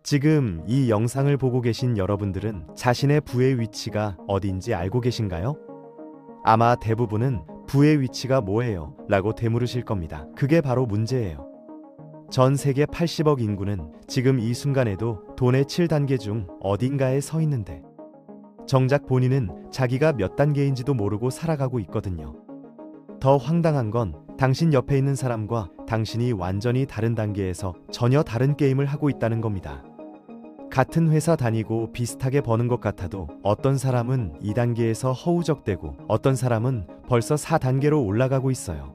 지금 이 영상을 보고 계신 여러분들은 자신의 부의 위치가 어딘지 알고 계신가요? 아마 대부분은 부의 위치가 뭐예요? 라고 되물으실 겁니다. 그게 바로 문제예요. 전 세계 80억 인구는 지금 이 순간에도 돈의 7단계 중 어딘가에 서 있는데 정작 본인은 자기가 몇 단계인지도 모르고 살아가고 있거든요. 더 황당한 건 당신 옆에 있는 사람과 당신이 완전히 다른 단계에서 전혀 다른 게임을 하고 있다는 겁니다. 같은 회사 다니고 비슷하게 버는 것 같아도 어떤 사람은 2단계에서 허우적대고 어떤 사람은 벌써 4단계로 올라가고 있어요.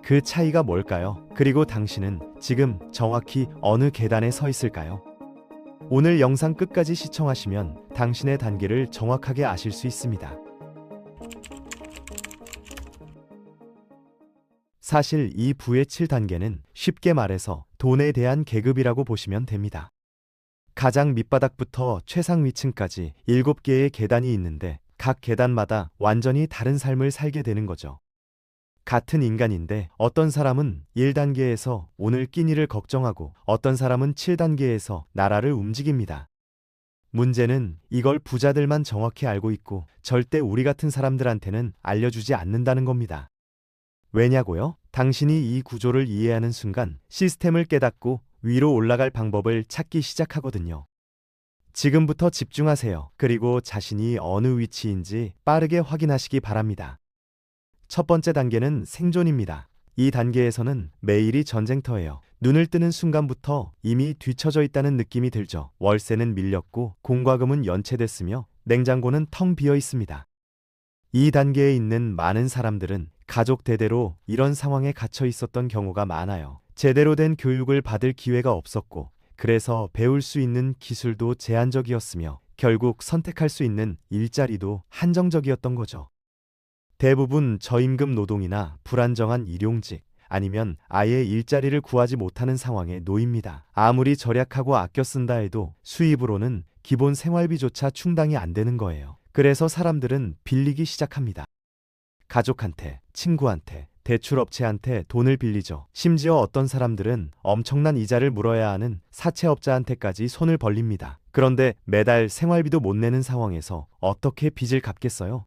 그 차이가 뭘까요? 그리고 당신은 지금 정확히 어느 계단에 서 있을까요? 오늘 영상 끝까지 시청하시면 당신의 단계를 정확하게 아실 수 있습니다. 사실 이 부의 7단계는 쉽게 말해서 돈에 대한 계급이라고 보시면 됩니다. 가장 밑바닥부터 최상위층까지 7개의 계단이 있는데 각 계단마다 완전히 다른 삶을 살게 되는 거죠. 같은 인간인데 어떤 사람은 1단계에서 오늘 끼니를 걱정하고 어떤 사람은 7단계에서 나라를 움직입니다. 문제는 이걸 부자들만 정확히 알고 있고 절대 우리 같은 사람들한테는 알려주지 않는다는 겁니다. 왜냐고요? 당신이 이 구조를 이해하는 순간 시스템을 깨닫고 위로 올라갈 방법을 찾기 시작하거든요. 지금부터 집중하세요. 그리고 자신이 어느 위치인지 빠르게 확인하시기 바랍니다. 첫 번째 단계는 생존입니다. 이 단계에서는 매일이 전쟁터예요. 눈을 뜨는 순간부터 이미 뒤처져 있다는 느낌이 들죠. 월세는 밀렸고 공과금은 연체됐으며 냉장고는 텅 비어 있습니다. 이 단계에 있는 많은 사람들은 가족 대대로 이런 상황에 갇혀 있었던 경우가 많아요. 제대로 된 교육을 받을 기회가 없었고 그래서 배울 수 있는 기술도 제한적이었으며 결국 선택할 수 있는 일자리도 한정적이었던 거죠. 대부분 저임금 노동이나 불안정한 일용직 아니면 아예 일자리를 구하지 못하는 상황에 놓입니다. 아무리 절약하고 아껴 쓴다 해도 수입으로는 기본 생활비조차 충당이 안 되는 거예요. 그래서 사람들은 빌리기 시작합니다. 가족한테, 친구한테, 대출업체한테 돈을 빌리죠. 심지어 어떤 사람들은 엄청난 이자를 물어야 하는 사채업자한테까지 손을 벌립니다. 그런데 매달 생활비도 못 내는 상황에서 어떻게 빚을 갚겠어요?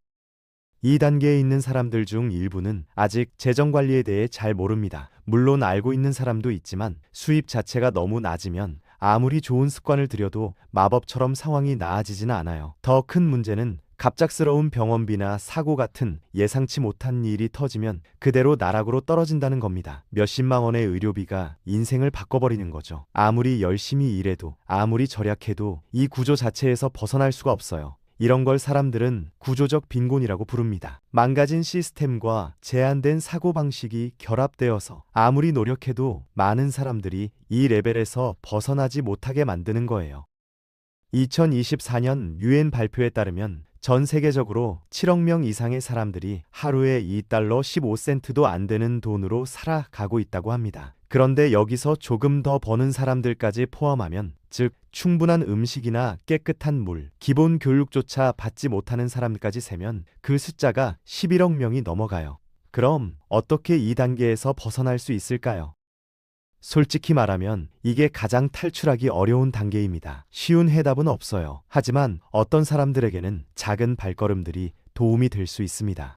이 단계에 있는 사람들 중 일부는 아직 재정관리에 대해 잘 모릅니다. 물론 알고 있는 사람도 있지만 수입 자체가 너무 낮으면 아무리 좋은 습관을 들여도 마법처럼 상황이 나아지지는 않아요. 더 큰 문제는 갑작스러운 병원비나 사고 같은 예상치 못한 일이 터지면 그대로 나락으로 떨어진다는 겁니다. 몇십만 원의 의료비가 인생을 바꿔버리는 거죠. 아무리 열심히 일해도 아무리 절약해도 이 구조 자체에서 벗어날 수가 없어요. 이런 걸 사람들은 구조적 빈곤이라고 부릅니다. 망가진 시스템과 제한된 사고방식이 결합되어서 아무리 노력해도 많은 사람들이 이 레벨에서 벗어나지 못하게 만드는 거예요. 2024년 유엔 발표에 따르면 전 세계적으로 7억 명 이상의 사람들이 하루에 2달러 15센트도 안 되는 돈으로 살아가고 있다고 합니다. 그런데 여기서 조금 더 버는 사람들까지 포함하면, 즉 충분한 음식이나 깨끗한 물, 기본 교육조차 받지 못하는 사람까지 세면 그 숫자가 11억 명이 넘어가요. 그럼 어떻게 이 단계에서 벗어날 수 있을까요? 솔직히 말하면 이게 가장 탈출하기 어려운 단계입니다. 쉬운 해답은 없어요. 하지만 어떤 사람들에게는 작은 발걸음들이 도움이 될 수 있습니다.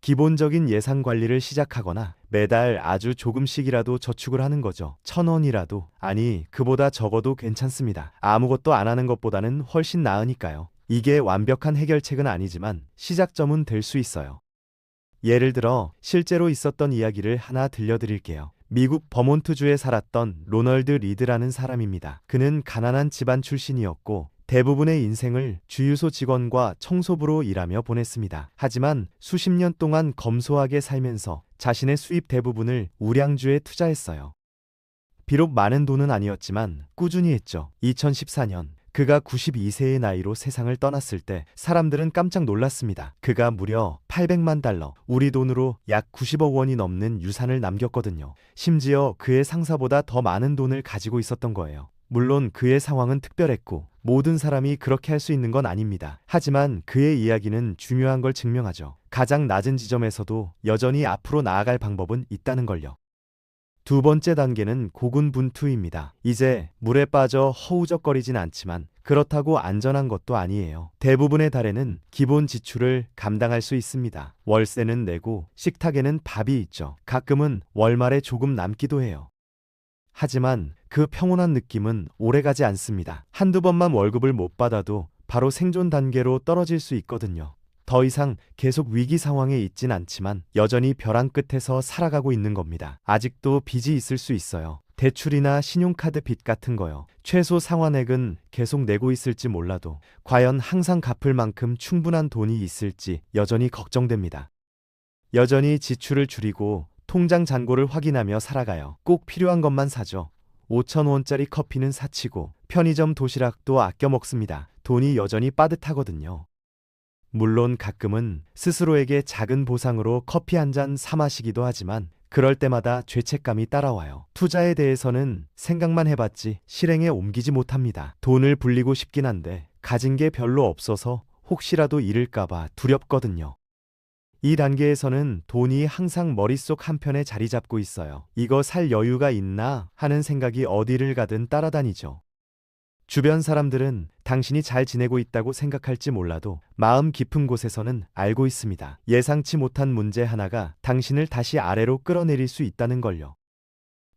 기본적인 예산 관리를 시작하거나 매달 아주 조금씩이라도 저축을 하는 거죠. 1,000원이라도, 아니 그보다 적어도 괜찮습니다. 아무것도 안 하는 것보다는 훨씬 나으니까요. 이게 완벽한 해결책은 아니지만 시작점은 될 수 있어요. 예를 들어 실제로 있었던 이야기를 하나 들려드릴게요. 미국 버몬트주에 살았던 로널드 리드라는 사람입니다. 그는 가난한 집안 출신이었고 대부분의 인생을 주유소 직원과 청소부로 일하며 보냈습니다. 하지만 수십 년 동안 검소하게 살면서 자신의 수입 대부분을 우량주에 투자했어요. 비록 많은 돈은 아니었지만 꾸준히 했죠. 2014년 그가 92세의 나이로 세상을 떠났을 때 사람들은 깜짝 놀랐습니다. 그가 무려 800만 달러, 우리 돈으로 약 90억 원이 넘는 유산을 남겼거든요. 심지어 그의 상사보다 더 많은 돈을 가지고 있었던 거예요. 물론 그의 상황은 특별했고 모든 사람이 그렇게 할 수 있는 건 아닙니다. 하지만 그의 이야기는 중요한 걸 증명하죠. 가장 낮은 지점에서도 여전히 앞으로 나아갈 방법은 있다는 걸요. 두 번째 단계는 고군분투입니다. 이제 물에 빠져 허우적거리진 않지만 그렇다고 안전한 것도 아니에요. 대부분의 달에는 기본 지출을 감당할 수 있습니다. 월세는 내고 식탁에는 밥이 있죠. 가끔은 월말에 조금 남기도 해요. 하지만 그 평온한 느낌은 오래가지 않습니다. 한두 번만 월급을 못 받아도 바로 생존 단계로 떨어질 수 있거든요. 더 이상 계속 위기 상황에 있진 않지만 여전히 벼랑 끝에서 살아가고 있는 겁니다. 아직도 빚이 있을 수 있어요. 대출이나 신용카드 빚 같은 거요. 최소 상환액은 계속 내고 있을지 몰라도 과연 항상 갚을 만큼 충분한 돈이 있을지 여전히 걱정됩니다. 여전히 지출을 줄이고 통장 잔고를 확인하며 살아가요. 꼭 필요한 것만 사죠. 5,000원짜리 커피는 사치고 편의점 도시락도 아껴 먹습니다. 돈이 여전히 빠듯하거든요. 물론 가끔은 스스로에게 작은 보상으로 커피 한 잔 사 마시기도 하지만 그럴 때마다 죄책감이 따라와요. 투자에 대해서는 생각만 해봤지 실행에 옮기지 못합니다. 돈을 불리고 싶긴 한데 가진 게 별로 없어서 혹시라도 잃을까봐 두렵거든요. 이 단계에서는 돈이 항상 머릿속 한편에 자리 잡고 있어요. 이거 살 여유가 있나 하는 생각이 어디를 가든 따라다니죠. 주변 사람들은 당신이 잘 지내고 있다고 생각할지 몰라도 마음 깊은 곳에서는 알고 있습니다. 예상치 못한 문제 하나가 당신을 다시 아래로 끌어내릴 수 있다는 걸요.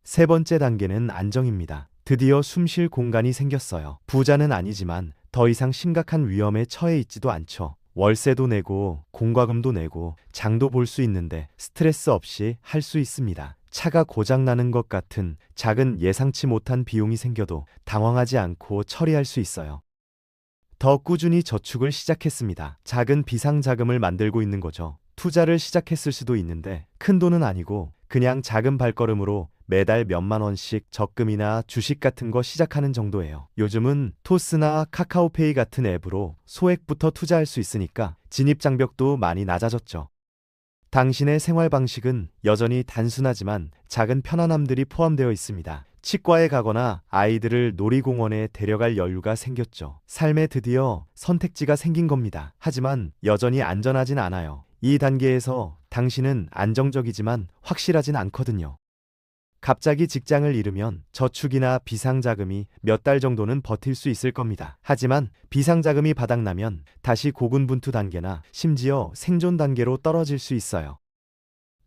세 번째 단계는 안정입니다. 드디어 숨 쉴 공간이 생겼어요. 부자는 아니지만 더 이상 심각한 위험에 처해 있지도 않죠. 월세도 내고 공과금도 내고 장도 볼 수 있는데 스트레스 없이 할 수 있습니다. 차가 고장나는 것 같은 작은 예상치 못한 비용이 생겨도 당황하지 않고 처리할 수 있어요. 더 꾸준히 저축을 시작했습니다. 작은 비상자금을 만들고 있는 거죠. 투자를 시작했을 수도 있는데 큰 돈은 아니고 그냥 작은 발걸음으로 매달 몇만 원씩 적금이나 주식 같은 거 시작하는 정도예요. 요즘은 토스나 카카오페이 같은 앱으로 소액부터 투자할 수 있으니까 진입 장벽도 많이 낮아졌죠. 당신의 생활 방식은 여전히 단순하지만 작은 편안함들이 포함되어 있습니다. 치과에 가거나 아이들을 놀이공원에 데려갈 여유가 생겼죠. 삶에 드디어 선택지가 생긴 겁니다. 하지만 여전히 안전하진 않아요. 이 단계에서 당신은 안정적이지만 확실하진 않거든요. 갑자기 직장을 잃으면 저축이나 비상자금이 몇 달 정도는 버틸 수 있을 겁니다. 하지만 비상자금이 바닥나면 다시 고군분투 단계나 심지어 생존 단계로 떨어질 수 있어요.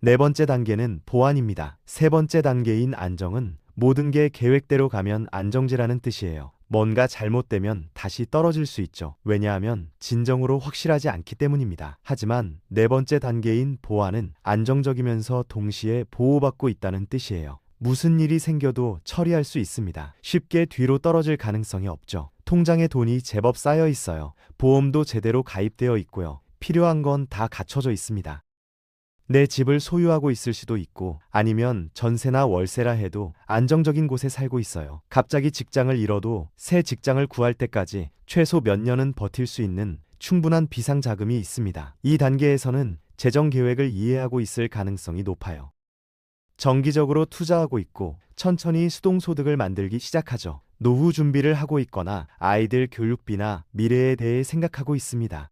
네 번째 단계는 보완입니다. 세 번째 단계인 안정은 모든 게 계획대로 가면 안정지라는 뜻이에요. 뭔가 잘못되면 다시 떨어질 수 있죠. 왜냐하면 진정으로 확실하지 않기 때문입니다. 하지만 네 번째 단계인 보완은 안정적이면서 동시에 보호받고 있다는 뜻이에요. 무슨 일이 생겨도 처리할 수 있습니다. 쉽게 뒤로 떨어질 가능성이 없죠. 통장에 돈이 제법 쌓여 있어요. 보험도 제대로 가입되어 있고요. 필요한 건 다 갖춰져 있습니다. 내 집을 소유하고 있을 수도 있고 아니면 전세나 월세라 해도 안정적인 곳에 살고 있어요. 갑자기 직장을 잃어도 새 직장을 구할 때까지 최소 몇 년은 버틸 수 있는 충분한 비상자금이 있습니다. 이 단계에서는 재정 계획을 이해하고 있을 가능성이 높아요. 정기적으로 투자하고 있고 천천히 수동소득을 만들기 시작하죠. 노후 준비를 하고 있거나 아이들 교육비나 미래에 대해 생각하고 있습니다.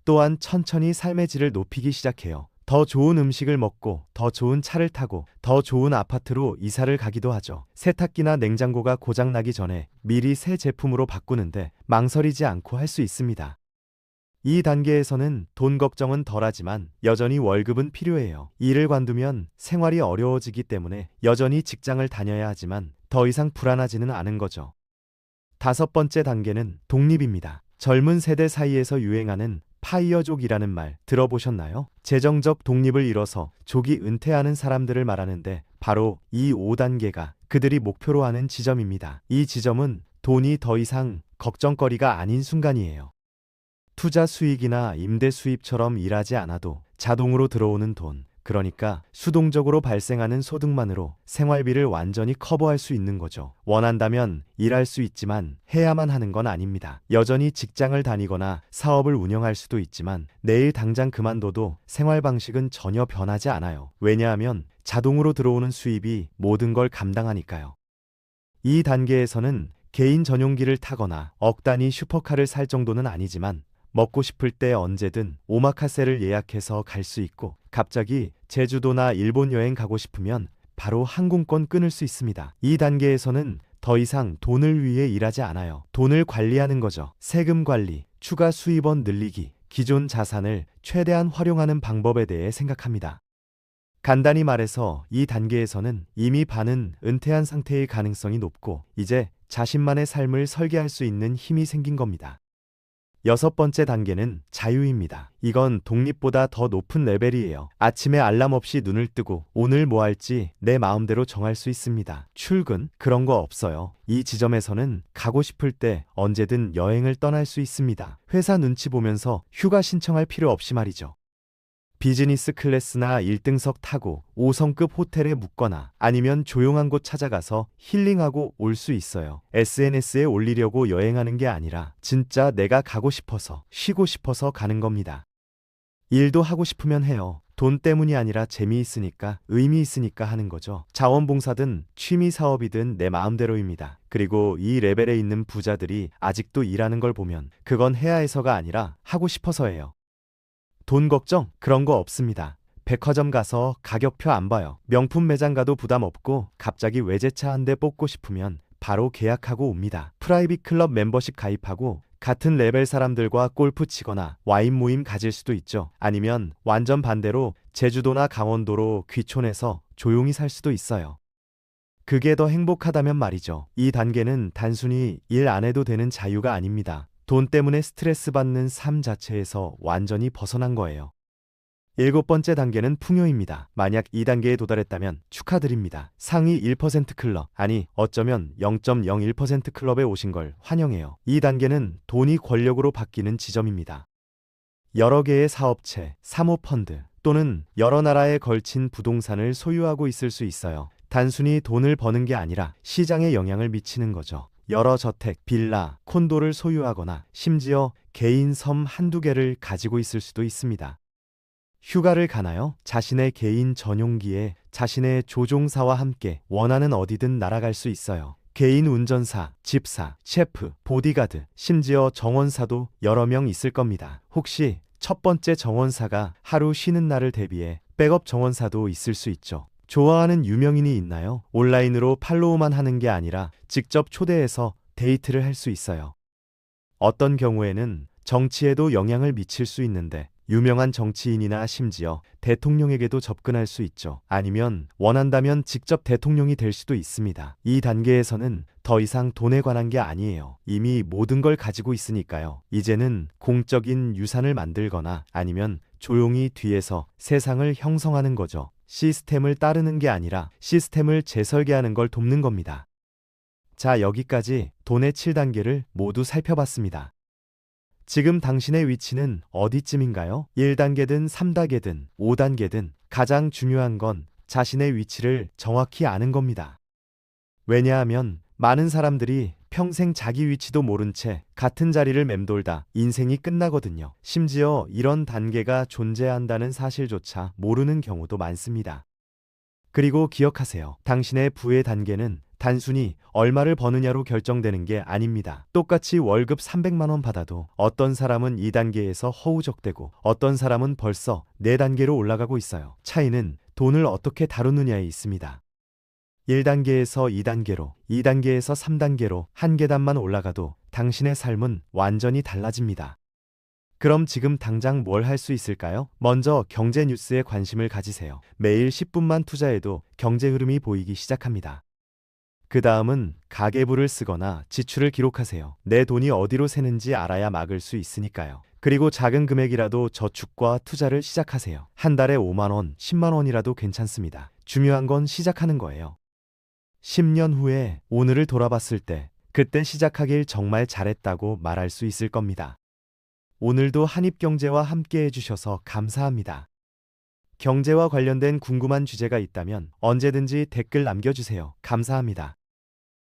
또한 천천히 삶의 질을 높이기 시작해요. 더 좋은 음식을 먹고 더 좋은 차를 타고 더 좋은 아파트로 이사를 가기도 하죠. 세탁기나 냉장고가 고장나기 전에 미리 새 제품으로 바꾸는데 망설이지 않고 할 수 있습니다. 이 단계에서는 돈 걱정은 덜하지만 여전히 월급은 필요해요. 일을 관두면 생활이 어려워지기 때문에 여전히 직장을 다녀야 하지만 더 이상 불안하지는 않은 거죠. 다섯 번째 단계는 독립입니다. 젊은 세대 사이에서 유행하는 파이어족이라는 말 들어보셨나요? 재정적 독립을 이뤄서 조기 은퇴하는 사람들을 말하는데 바로 이 5단계가 그들이 목표로 하는 지점입니다. 이 지점은 돈이 더 이상 걱정거리가 아닌 순간이에요. 투자 수익이나 임대 수입처럼 일하지 않아도 자동으로 들어오는 돈, 그러니까 수동적으로 발생하는 소득만으로 생활비를 완전히 커버할 수 있는 거죠. 원한다면 일할 수 있지만 해야만 하는 건 아닙니다. 여전히 직장을 다니거나 사업을 운영할 수도 있지만 내일 당장 그만둬도 생활 방식은 전혀 변하지 않아요. 왜냐하면 자동으로 들어오는 수입이 모든 걸 감당하니까요. 이 단계에서는 개인 전용기를 타거나 억 단위 슈퍼카를 살 정도는 아니지만 먹고 싶을 때 언제든 오마카세를 예약해서 갈 수 있고 갑자기 제주도나 일본 여행 가고 싶으면 바로 항공권 끊을 수 있습니다. 이 단계에서는 더 이상 돈을 위해 일하지 않아요. 돈을 관리하는 거죠. 세금 관리, 추가 수입원 늘리기, 기존 자산을 최대한 활용하는 방법에 대해 생각합니다. 간단히 말해서 이 단계에서는 이미 반은 은퇴한 상태의 가능성이 높고 이제 자신만의 삶을 설계할 수 있는 힘이 생긴 겁니다. 여섯 번째 단계는 자유입니다. 이건 독립보다 더 높은 레벨이에요. 아침에 알람 없이 눈을 뜨고 오늘 뭐 할지 내 마음대로 정할 수 있습니다. 출근? 그런 거 없어요. 이 지점에서는 가고 싶을 때 언제든 여행을 떠날 수 있습니다. 회사 눈치 보면서 휴가 신청할 필요 없이 말이죠. 비즈니스 클래스나 1등석 타고 5성급 호텔에 묵거나 아니면 조용한 곳 찾아가서 힐링하고 올 수 있어요. SNS에 올리려고 여행하는 게 아니라 진짜 내가 가고 싶어서, 쉬고 싶어서 가는 겁니다. 일도 하고 싶으면 해요. 돈 때문이 아니라 재미있으니까, 의미 있으니까 하는 거죠. 자원봉사든 취미 사업이든 내 마음대로입니다. 그리고 이 레벨에 있는 부자들이 아직도 일하는 걸 보면 그건 해야 해서가 아니라 하고 싶어서예요. 돈 걱정? 그런 거 없습니다. 백화점 가서 가격표 안 봐요. 명품 매장 가도 부담 없고 갑자기 외제차 한 대 뽑고 싶으면 바로 계약하고 옵니다. 프라이빗 클럽 멤버십 가입하고 같은 레벨 사람들과 골프 치거나 와인 모임 가질 수도 있죠. 아니면 완전 반대로 제주도나 강원도로 귀촌해서 조용히 살 수도 있어요. 그게 더 행복하다면 말이죠. 이 단계는 단순히 일 안 해도 되는 자유가 아닙니다. 돈 때문에 스트레스 받는 삶 자체에서 완전히 벗어난 거예요. 일곱 번째 단계는 풍요입니다. 만약 이 단계에 도달했다면 축하드립니다. 상위 1% 클럽, 아니 어쩌면 0.01% 클럽에 오신 걸 환영해요. 이 단계는 돈이 권력으로 바뀌는 지점입니다. 여러 개의 사업체, 사모펀드 또는 여러 나라에 걸친 부동산을 소유하고 있을 수 있어요. 단순히 돈을 버는 게 아니라 시장에 영향을 미치는 거죠. 여러 저택, 빌라, 콘도를 소유하거나 심지어 개인 섬 한두 개를 가지고 있을 수도 있습니다. 휴가를 가나요? 자신의 개인 전용기에 자신의 조종사와 함께 원하는 어디든 날아갈 수 있어요. 개인 운전사, 집사, 셰프, 보디가드, 심지어 정원사도 여러 명 있을 겁니다. 혹시 첫 번째 정원사가 하루 쉬는 날을 대비해 백업 정원사도 있을 수 있죠. 좋아하는 유명인이 있나요? 온라인으로 팔로우만 하는 게 아니라 직접 초대해서 데이트를 할 수 있어요. 어떤 경우에는 정치에도 영향을 미칠 수 있는데 유명한 정치인이나 심지어 대통령에게도 접근할 수 있죠. 아니면 원한다면 직접 대통령이 될 수도 있습니다. 이 단계에서는 더 이상 돈에 관한 게 아니에요. 이미 모든 걸 가지고 있으니까요. 이제는 공적인 유산을 만들거나 아니면 조용히 뒤에서 세상을 형성하는 거죠. 시스템을 따르는 게 아니라 시스템을 재설계하는 걸 돕는 겁니다. 자, 여기까지 돈의 7단계를 모두 살펴봤습니다. 지금 당신의 위치는 어디쯤인가요? 1단계든 3단계든 5단계든 가장 중요한 건 자신의 위치를 정확히 아는 겁니다. 왜냐하면 많은 사람들이 평생 자기 위치도 모른 채 같은 자리를 맴돌다 인생이 끝나거든요. 심지어 이런 단계가 존재한다는 사실조차 모르는 경우도 많습니다. 그리고 기억하세요. 당신의 부의 단계는 단순히 얼마를 버느냐로 결정되는 게 아닙니다. 똑같이 월급 300만 원 받아도 어떤 사람은 2단계에서 허우적대고 어떤 사람은 벌써 4단계로 올라가고 있어요. 차이는 돈을 어떻게 다루느냐에 있습니다. 1단계에서 2단계로, 2단계에서 3단계로 한 계단만 올라가도 당신의 삶은 완전히 달라집니다. 그럼 지금 당장 뭘 할 수 있을까요? 먼저 경제 뉴스에 관심을 가지세요. 매일 10분만 투자해도 경제 흐름이 보이기 시작합니다. 그 다음은 가계부를 쓰거나 지출을 기록하세요. 내 돈이 어디로 새는지 알아야 막을 수 있으니까요. 그리고 작은 금액이라도 저축과 투자를 시작하세요. 한 달에 5만 원, 10만 원이라도 괜찮습니다. 중요한 건 시작하는 거예요. 10년 후에 오늘을 돌아봤을 때 그때 시작하길 정말 잘했다고 말할 수 있을 겁니다. 오늘도 한입경제와 함께 해주셔서 감사합니다. 경제와 관련된 궁금한 주제가 있다면 언제든지 댓글 남겨주세요. 감사합니다.